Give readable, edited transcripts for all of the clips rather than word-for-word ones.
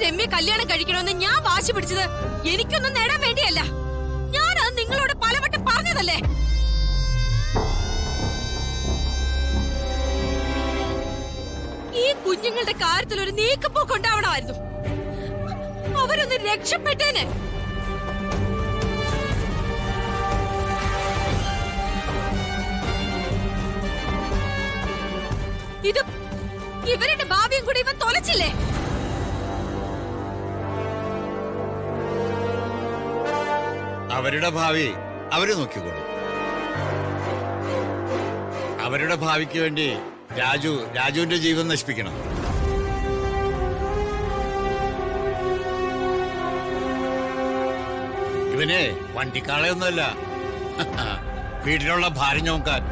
രമ്യ കല്യാണം കഴിക്കണമെന്ന് ഞാൻ വാശി പിടിച്ചത് എനിക്കൊന്നും നേടാൻ വേണ്ടിയല്ല. ഞാനത് നിങ്ങളോട് പലവട്ടം പറഞ്ഞതല്ലേ. ഈ കുഞ്ഞുങ്ങളുടെ കാര്യത്തിൽ ഒരു നീക്കപ്പോക്ക് ഉണ്ടാവണമായിരുന്നു. അവരൊന്ന് രക്ഷപ്പെട്ടേനെ. ഇത് ഇവരുടെ ഭാവിയും കൂടി ഇവൻ തൊലച്ചില്ലേ? അവരുടെ ഭാവി അവര് നോക്കിക്കോളൂ. അവരുടെ ഭാവിക്ക് വേണ്ടി രാജുവിന്റെ ജീവിതം നശിപ്പിക്കണം. ഇവനെ വണ്ടിക്കാളയൊന്നുമല്ല, വീട്ടിലുള്ള ഭാരം നോക്കാൻ.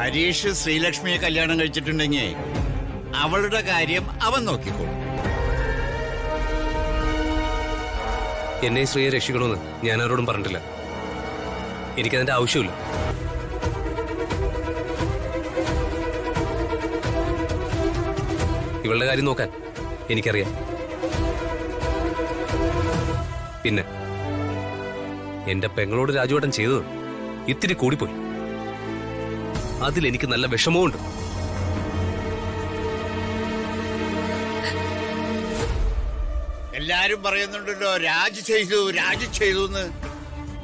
ഹരീഷ് ശ്രീലക്ഷ്മിയെ കല്യാണം കഴിച്ചിട്ടുണ്ടെങ്കിൽ അവളുടെ കാര്യം അവൻ നോക്കിക്കോളും. എന്നെ ശ്രീയെ രക്ഷിക്കണമെന്ന് ഞാൻ ആരോടും പറഞ്ഞിട്ടില്ല. എനിക്കതിന്റെ ആവശ്യമില്ല. ഇവളുടെ കാര്യം നോക്കാൻ എനിക്കറിയാം. പിന്നെ എന്റെ പെങ്ങളോട് രാജുവേട്ടൻ ചെയ്തത് ഇത്തിരി കൂടിപ്പോയി. അതിലെനിക്ക് നല്ല വിഷമവുമുണ്ട്. എല്ലാരും പറയുന്നുണ്ടല്ലോ രാജു ചെയ്തു എന്ന്.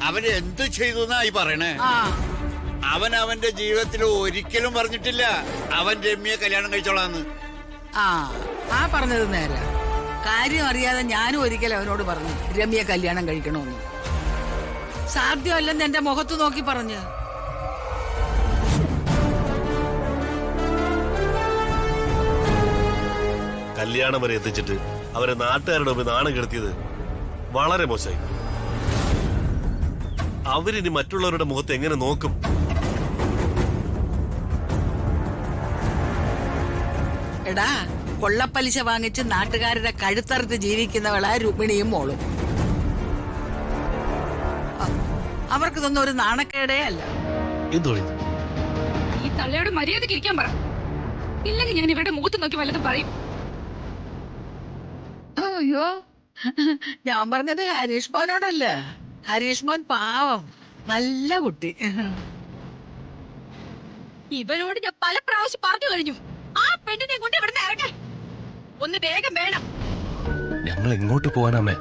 അവന് എന്തു ചെയ്തു എന്നായി പറയണേ? അവൻ അവന്റെ ജീവിതത്തിൽ ഒരിക്കലും പറഞ്ഞിട്ടില്ല അവൻ രമ്യയെ കല്യാണം കഴിച്ചോളാന്ന്. ആ പറഞ്ഞത് നേരെ. കാര്യം അറിയാതെ ഞാനും ഒരിക്കലും അവനോട് പറഞ്ഞു രമ്യയെ കല്യാണം കഴിക്കണമെന്ന്. സാധ്യമല്ലെന്ന് എന്റെ മുഖത്ത് നോക്കി പറഞ്ഞു. കല്യാണം വരെ എത്തിച്ചിട്ട് അവരെ നാട്ടുകാരുടെ മുമ്പിൽ നാണം കെടുത്തിയത് വളരെ മോശമായി. അവരിനി മറ്റുള്ളവരുടെ മുഖത്ത് എങ്ങനെ നോക്കും? എടാ, കൊള്ളപ്പലിശ വാങ്ങിച്ച് നാട്ടുകാരുടെ കഴുത്തറുത്ത് ജീവിക്കുന്നവളാ രുക്മിണിയും മോളും. അവർക്കിതൊന്നും ഒരു നാണക്കേടേ അല്ല. ഈ തള്ളയോട് മര്യാദയ്ക്ക് ഇരിക്കാൻ പറ, ഇല്ലെങ്കിൽ ഞാൻ ഇവരുടെ മുഖത്ത് നോക്കി വല്ലതും പറയും. അയ്യോ, ഞാൻ പറഞ്ഞത് ഹരീഷ് മോനോടല്ല. ഹരീഷ് മോൻ പാവം, നല്ല കുട്ടി. ഇവനോട് ഞാൻ പല പ്രാവശ്യം പറഞ്ഞു കഴിഞ്ഞു, ആ പെണ്ണിനെ കൊണ്ട് ഇവിടുന്ന് ഇറങ്ങാൻ ഒന്ന് വേഗം വേണം. ഞങ്ങൾ എങ്ങോട്ട് പോവാനമ്മേ?